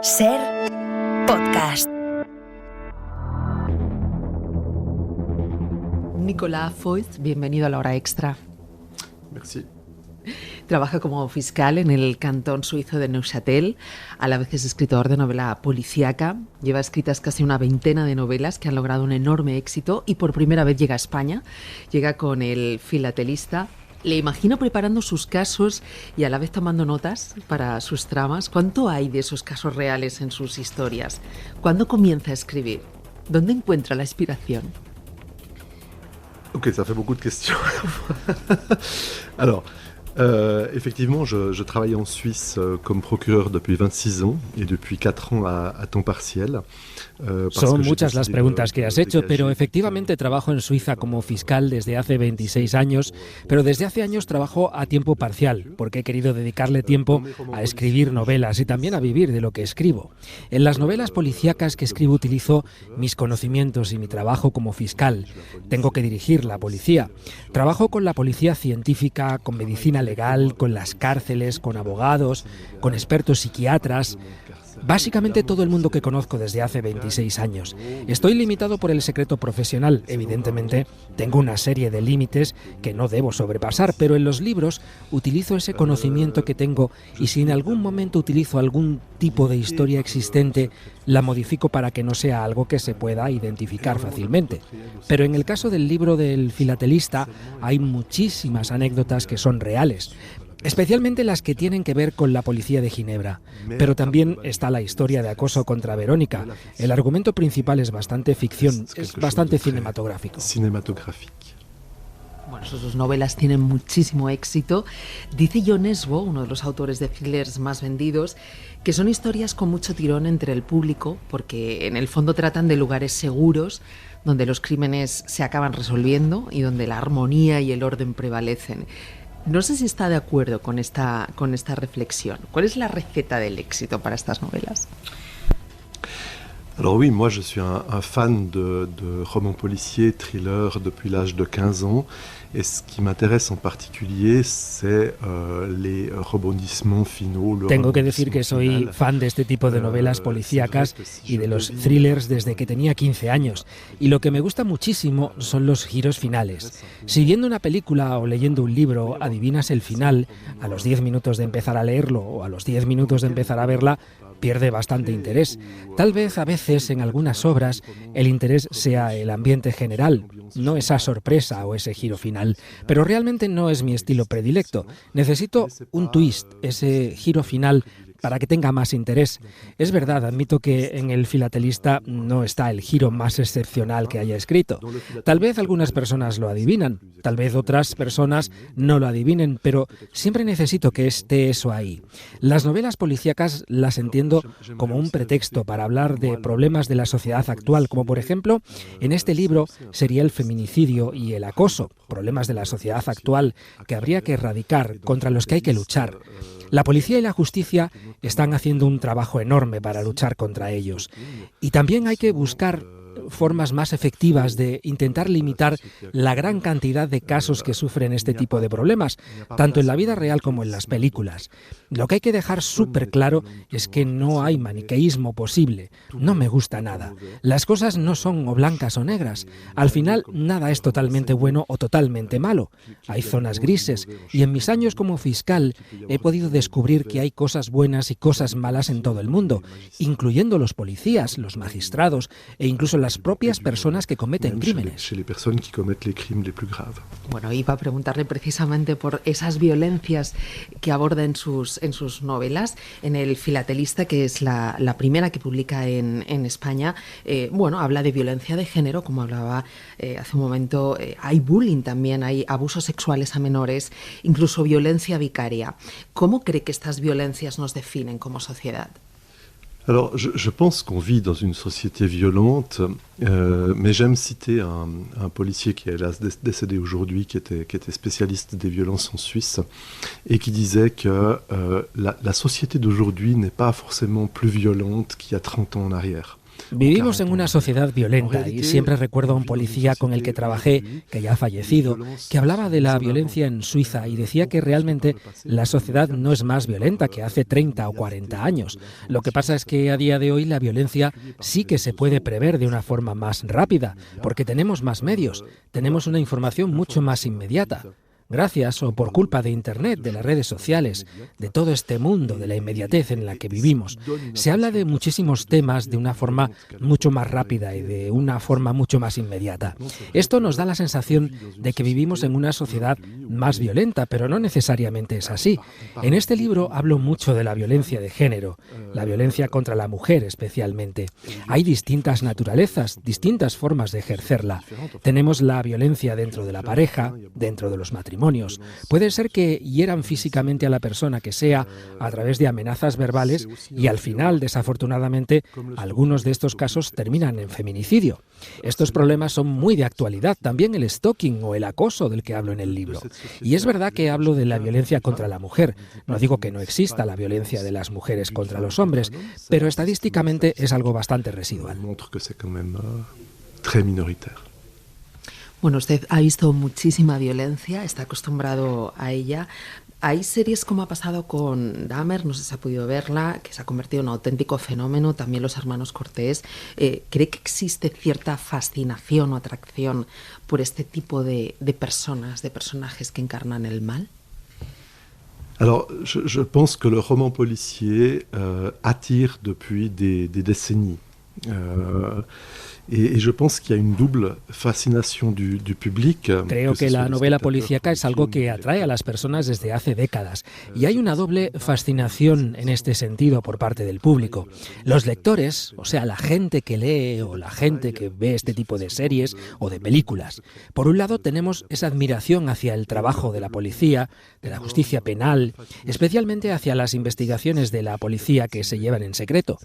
Ser podcast. Nicolas Foyt, bienvenido a La Hora Extra. Merci. Trabaja como fiscal en el cantón suizo de Neuchâtel. A la vez es escritor de novela policíaca. Lleva escritas casi una veintena de novelas que han logrado un enorme éxito y por primera vez llega a España. Llega con El filatelista. Le imagino preparando sus casos y a la vez tomando notas para sus tramas. ¿Cuánto hay de esos casos reales en sus historias? ¿Cuándo comienza a escribir? ¿Dónde encuentra la inspiración? Ok, ça fait beaucoup de questions. Alors, effectivement, je travaille en Suisse comme procureur depuis 26 ans et depuis 4 ans à temps partiel. Son muchas las preguntas que has hecho, pero efectivamente trabajo en Suiza como fiscal desde hace 26 años, pero desde hace años trabajo a tiempo parcial, porque he querido dedicarle tiempo a escribir novelas y también a vivir de lo que escribo. En las novelas policíacas que escribo utilizo mis conocimientos y mi trabajo como fiscal. Tengo que dirigir la policía. Trabajo con la policía científica, con medicina legal, con las cárceles, con abogados, con expertos psiquiatras. Básicamente todo el mundo que conozco desde hace 26 años. Estoy limitado por el secreto profesional. Evidentemente, tengo una serie de límites que no debo sobrepasar, pero en los libros utilizo ese conocimiento que tengo y si en algún momento utilizo algún tipo de historia existente, la modifico para que no sea algo que se pueda identificar fácilmente. Pero en el caso del libro del filatelista, hay muchísimas anécdotas que son reales. Especialmente las que tienen que ver con la policía de Ginebra. Pero también está la historia de acoso contra Verónica. El argumento principal es bastante ficción, es bastante cinematográfico. Bueno, sus novelas tienen muchísimo éxito. Dice Jon Esbo, uno de los autores de thrillers más vendidos, que son historias con mucho tirón entre el público, porque en el fondo tratan de lugares seguros, donde los crímenes se acaban resolviendo y donde la armonía y el orden prevalecen. No sé si está de acuerdo con esta reflexión. ¿Cuál es la receta del éxito para estas novelas? Alors oui, moi je suis un fan de romans policiers, thrillers depuis l'âge de 15 ans. Et ce qui m'intéresse en particulier, c'est les rebondissements finaux. Tengo que decir que soy fan de este tipo de novelas policíacas y de los thrillers desde que tenía 15 años. Y lo que me gusta muchísimo son los giros finales. Si viendo una película o leyendo un libro adivinas el final, a los 10 minutos de empezar a leerlo o a los 10 minutos de empezar a verla, pierde bastante interés. Tal vez a veces en algunas obras el interés sea el ambiente general, no esa sorpresa o ese giro final, pero realmente no es mi estilo predilecto. Necesito un twist, ese giro final para que tenga más interés. Es verdad, admito que en El filatelista no está el giro más excepcional que haya escrito. Tal vez algunas personas lo adivinan, tal vez otras personas no lo adivinen, pero siempre necesito que esté eso ahí. Las novelas policíacas las entiendo como un pretexto para hablar de problemas de la sociedad actual, como por ejemplo, en este libro sería el feminicidio y el acoso, problemas de la sociedad actual que habría que erradicar, contra los que hay que luchar. La policía y la justicia están haciendo un trabajo enorme para luchar contra ellos. Y también hay que buscar formas más efectivas de intentar limitar la gran cantidad de casos que sufren este tipo de problemas, tanto en la vida real como en las películas. Lo que hay que dejar súper claro es que no hay maniqueísmo posible. No me gusta nada. Las cosas no son o blancas o negras. Al final, nada es totalmente bueno o totalmente malo. Hay zonas grises y en mis años como fiscal he podido descubrir que hay cosas buenas y cosas malas en todo el mundo, incluyendo los policías, los magistrados e incluso las propias personas que cometen crímenes. Bueno, iba a preguntarle precisamente por esas violencias que aborda en sus novelas. En El filatelista, que es la primera que publica en España, habla de violencia de género, como hablaba hace un momento. Hay bullying también, hay abusos sexuales a menores, incluso violencia vicaria. ¿Cómo cree que estas violencias nos definen como sociedad? Alors, je pense qu'on vit dans une société violente, mais j'aime citer un policier qui est hélas décédé aujourd'hui, qui était spécialiste des violences en Suisse, et qui disait que la société d'aujourd'hui n'est pas forcément plus violente qu'il y a 30 ans en arrière. Vivimos en una sociedad violenta y siempre recuerdo a un policía con el que trabajé, que ya ha fallecido, que hablaba de la violencia en Suiza y decía que realmente la sociedad no es más violenta que hace 30 o 40 años. Lo que pasa es que a día de hoy la violencia sí que se puede prever de una forma más rápida, porque tenemos más medios, tenemos una información mucho más inmediata. Gracias o por culpa de Internet, de las redes sociales, de todo este mundo, de la inmediatez en la que vivimos, se habla de muchísimos temas de una forma mucho más rápida y de una forma mucho más inmediata. Esto nos da la sensación de que vivimos en una sociedad más violenta, pero no necesariamente es así. En este libro hablo mucho de la violencia de género, la violencia contra la mujer especialmente. Hay distintas naturalezas, distintas formas de ejercerla. Tenemos la violencia dentro de la pareja, dentro de los matrimonios. Puede ser que hieran físicamente a la persona que sea a través de amenazas verbales y al final, desafortunadamente, algunos de estos casos terminan en feminicidio. Estos problemas son muy de actualidad, también el stalking o el acoso del que hablo en el libro. Y es verdad que hablo de la violencia contra la mujer. No digo que no exista la violencia de las mujeres contra los hombres, pero estadísticamente es algo bastante residual. Bueno, usted ha visto muchísima violencia, está acostumbrado a ella. Hay series como ha pasado con Dahmer, no sé si ha podido verla, que se ha convertido en un auténtico fenómeno, también Los Hermanos Cortés. ¿Cree que existe cierta fascinación o atracción por este tipo de personas, de personajes que encarnan el mal? Alors, je pense que le roman policier attire depuis des décennies. Et je pense qu'il y a une double fascinación du public. Creo que la novela policíaca es algo que atrae a las personas desde hace décadas y hay una doble fascinación en este sentido por parte del público. Los lectores, o sea, la gente que lee o la gente que ve este tipo de series o de películas. Por un lado tenemos esa admiración hacia el trabajo de la policía, de la justicia penal, especialmente hacia las investigaciones de la policía que se llevan en secreto.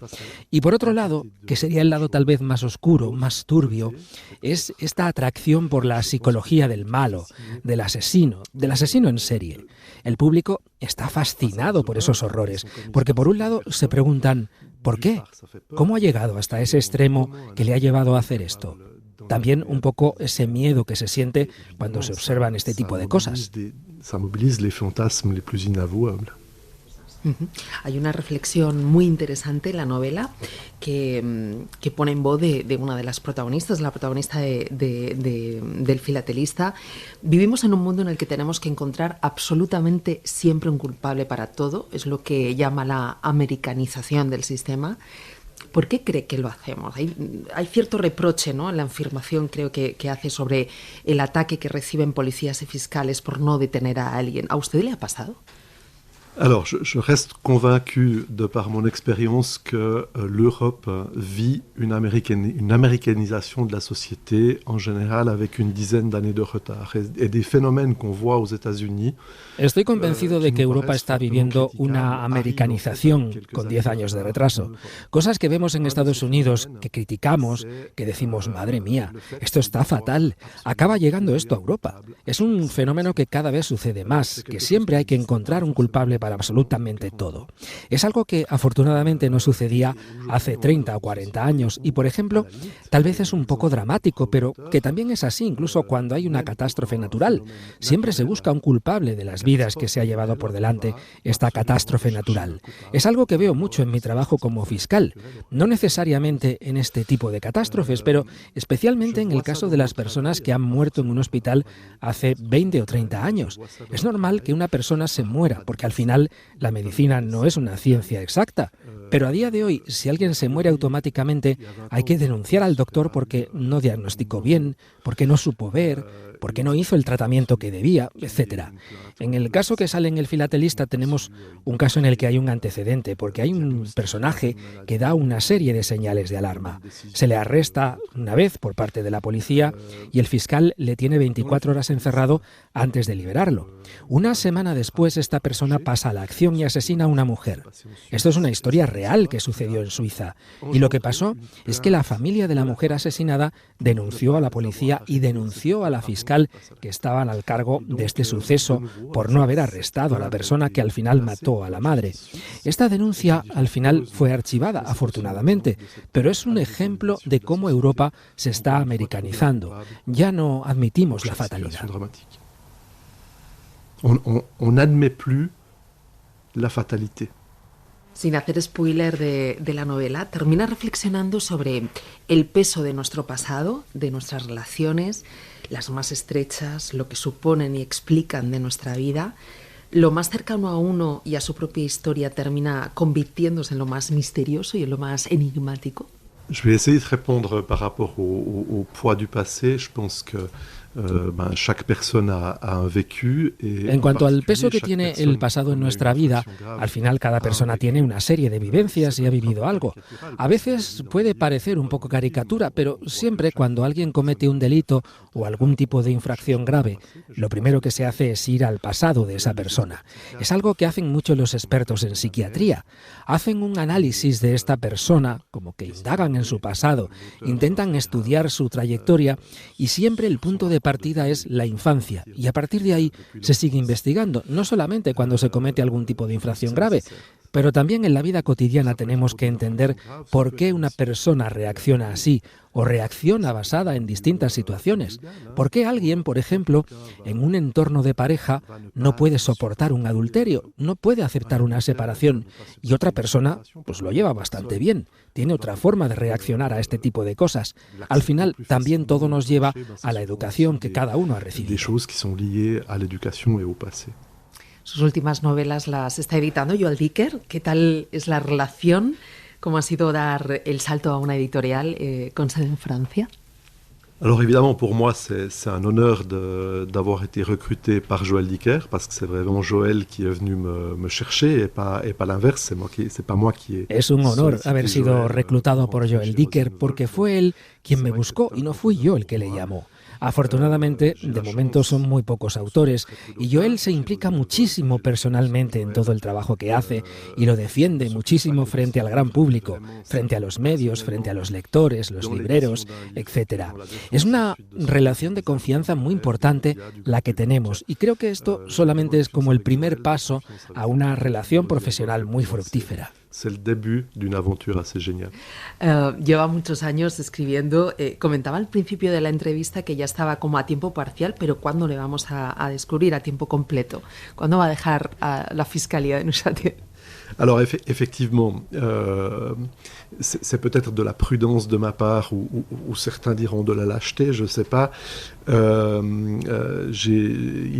Y por otro lado, que sería el lado tal vez más oscuro, más turbio, es esta atracción por la psicología del malo, del asesino en serie. El público está fascinado por esos horrores, porque por un lado se preguntan ¿por qué? ¿Cómo ha llegado hasta ese extremo que le ha llevado a hacer esto? También un poco ese miedo que se siente cuando se observan este tipo de cosas. Ça mobilise les fantasmes les plus inavouables. Hay una reflexión muy interesante en la novela que pone en voz de una de las protagonistas, la protagonista del filatelista. Vivimos en un mundo en el que tenemos que encontrar absolutamente siempre un culpable para todo, es lo que llama la americanización del sistema. ¿Por qué cree que lo hacemos? Hay cierto reproche, ¿no?, en la afirmación, creo que hace sobre el ataque que reciben policías y fiscales por no detener a alguien. ¿A usted le ha pasado? Alors, je reste convaincu, de par mon expérience, que l'Europe vit une américanisation de la société en général avec une dizaine d'années de retard. Et des phénomènes qu'on voit aux États-Unis. Estoy convencido de que Europa está viviendo una americanización con 10 años de retraso. Cosas que vemos en Estados Unidos, que criticamos, que decimos, madre mía, esto está fatal. Acaba llegando esto a Europa. Es un fenómeno que cada vez sucede más, que siempre hay que encontrar un culpable para absolutamente todo. Es algo que afortunadamente no sucedía hace 30 o 40 años y, por ejemplo, tal vez es un poco dramático, pero que también es así incluso cuando hay una catástrofe natural. Siempre se busca un culpable de las vidas que se ha llevado por delante esta catástrofe natural. Es algo que veo mucho en mi trabajo como fiscal, no necesariamente en este tipo de catástrofes, pero especialmente en el caso de las personas que han muerto en un hospital hace 20 o 30 años. Es normal que una persona se muera, porque al final la medicina no es una ciencia exacta, pero a día de hoy, si alguien se muere automáticamente, hay que denunciar al doctor porque no diagnosticó bien, porque no supo ver, porque no hizo el tratamiento que debía, etc. En el caso que sale en El filatelista tenemos un caso en el que hay un antecedente, porque hay un personaje que da una serie de señales de alarma. Se le arresta una vez por parte de la policía y el fiscal le tiene 24 horas encerrado antes de liberarlo. Una semana después esta persona pasa pasa a la acción y asesina a una mujer. Esto es una historia real que sucedió en Suiza. Y lo que pasó es que la familia de la mujer asesinada denunció a la policía y denunció a la fiscal que estaban al cargo de este suceso por no haber arrestado a la persona que al final mató a la madre. Esta denuncia al final fue archivada, afortunadamente, pero es un ejemplo de cómo Europa se está americanizando. Ya no admitimos la fatalidad. On n'admet plus la fatalité. Sin hacer spoiler de la novela, termina reflexionando sobre el peso de nuestro pasado, de nuestras relaciones, las más estrechas, lo que suponen y explican de nuestra vida. Lo más cercano a uno y a su propia historia termina convirtiéndose en lo más misterioso y en lo más enigmático. Je vais essayer de répondre par rapport au poids du passé. Je pense que chaque persona a un vécu. En cuanto al peso que tiene el pasado en nuestra vida, al final cada persona tiene una serie de vivencias y ha vivido algo. A veces puede parecer un poco caricatura, pero siempre cuando alguien comete un delito o algún tipo de infracción grave, lo primero que se hace es ir al pasado de esa persona. Es algo que hacen muchos los expertos en psiquiatría. Hacen un análisis de esta persona, como que indagan en su pasado, intentan estudiar su trayectoria y siempre el punto de partida es la infancia y a partir de ahí se sigue investigando, no solamente cuando se comete algún tipo de infracción grave, pero también en la vida cotidiana tenemos que entender por qué una persona reacciona así o reacciona basada en distintas situaciones. ¿Por qué alguien, por ejemplo, en un entorno de pareja no puede soportar un adulterio, no puede aceptar una separación y otra persona pues lo lleva bastante bien, tiene otra forma de reaccionar a este tipo de cosas? Al final también todo nos lleva a la educación que cada uno ha recibido. Sus últimas novelas las está editando Joël Dicker. ¿Qué tal es la relación? ¿Cómo ha sido dar el salto a una editorial con sede en Francia? Alors évidemment pour moi c'est un honneur d'avoir été recruté par Joël Dicker parce que c'est vraiment Joël qui est venu me chercher et pas l'inverse, c'est pas moi qui ai. Es un honor haber sido reclutado por Joël Dicker porque fue él quien me buscó y no fui yo el que le llamó. Afortunadamente, de momento son muy pocos autores y Joël se implica muchísimo personalmente en todo el trabajo que hace y lo defiende muchísimo frente al gran público, frente a los medios, frente a los lectores, los libreros, etc. Es una relación de confianza muy importante la que tenemos y creo que esto solamente es como el primer paso a una relación profesional muy fructífera. C'est le début d'une aventure assez géniale. Lleva muchos años escribiendo. Comentaba al principio de la entrevista que ya estaba como a tiempo parcial, pero ¿cuándo le vamos a descubrir a tiempo completo? ¿Cuándo va a dejar a la Fiscalía de Neuchâtel? Alors effectivement, c'est peut-être de la prudence de ma part ou certains diront de la lâcheté, je ne sais pas. Il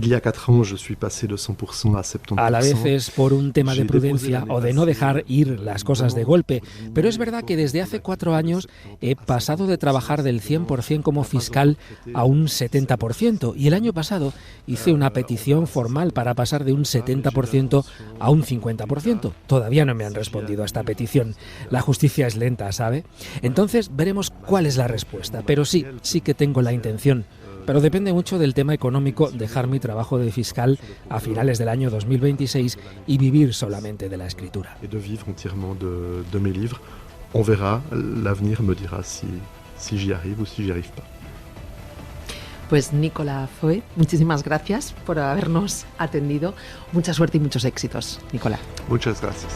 y a 4 ans, je suis passé de 100% à 70%. A la vez es por un tema de prudencia o de no dejar ir las cosas de golpe, pero es verdad que desde hace 4 años he pasado de trabajar del 100% como fiscal a un 70% y el año pasado hice una petición formal para pasar de un 70% a un 50%. Todavía no me han respondido a esta petición. La justicia es lenta, ¿sabe? Entonces veremos cuál es la respuesta, pero sí que tengo la intención. Pero depende mucho del tema económico dejar mi trabajo de fiscal a finales del año 2026 y vivir solamente de la escritura. Et de vivre entièrement de mes livres. On verra, l'avenir me dira si j'y arrive ou si j'y arrive pas. Pues Nicolas Foé, muchísimas gracias por habernos atendido. Mucha suerte y muchos éxitos, Nicolas. Muchas gracias.